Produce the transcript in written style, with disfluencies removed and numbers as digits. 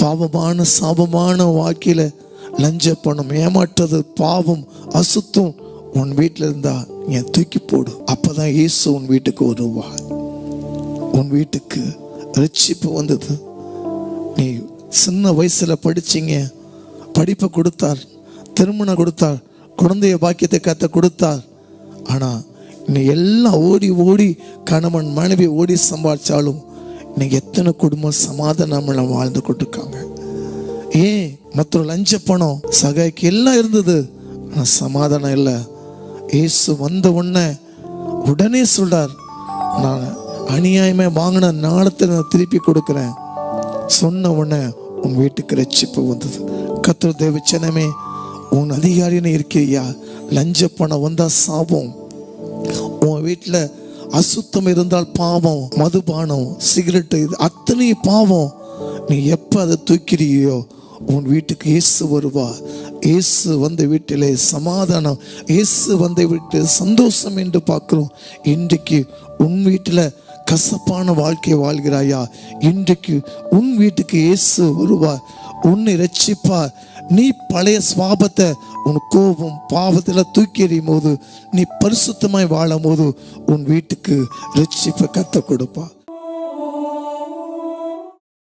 பாவமான சாபமான வாழ்க்கையில லஞ்ச பணம், ஏமாற்றது, பாவம், அசுத்தம் உன் வீட்டில் இருந்தா நீ தூக்கி போடு. அப்பதான் இயேசு உன் வீட்டுக்கு வருவார். உன் வீட்டுக்கு ரட்சிப்பு வந்தது. நீ சின்ன வயசுல படிச்சீங்க, படிப்பை கொடுத்தார், திருமணம் கொடுத்தார், குழந்தைய பாக்கியத்தை கத்த கொடுத்தார். ஆனா நீ எல்லாம் ஓடி ஓடி கணவன் மனைவி ஓடி சம்பாதிச்சாலும் இன்னைக்கு எத்தனை குடும்பம் சமாதானம் வாழ்ந்து கொண்டிருக்காங்க. ஏன்? மற்ற லஞ்ச பணம் சகாய்க்கு எல்லாம் இருந்தது, ஆனா சமாதானம் இல்லை. இயேசு வந்த உடனே சொல்றார், நான் அநியாயமே வாங்கின நாளத்தை நான் திருப்பி கொடுக்கிறேன். சொன்ன உடனே உன் வீட்டுக்கு ரட்சிப்பு வந்தது. கர்த்தர் தேவச்சனமே, உன் அதிகாரின்னு இருக்கியா? லஞ்ச பணம் வந்தா சாபம். உன் வீட்டில் அசுத்தம் இருந்தால் பாவம், மதுபானம், சிகரெட்டு, இது அத்தனை பாவம். நீ எப்போ அதை தூக்கிறியோ உன் வீட்டுக்கு இயேசு வருவா. இயேசு வந்த வீட்டிலே சமாதானம், இயேசு வந்த வீட்டில் சந்தோஷம் என்று பார்க்கிறோம். இன்றைக்கு உன் வீட்டில் கசப்பான வாழ்க்கையை வாழ்கிறாயா? இன்றைக்கு உன் வீட்டுக்கு இயேசு வருவார், உன்னை ரட்சிப்பார். நீ பழைய சுவாபத்தை, உன் கோபம் பாவத்தில் தூக்கி எறியும் போது, நீ பரிசுத்தமாய் வாழும் போது உன் வீட்டுக்கு ரட்சிப்பை கத்த கொடுப்பா.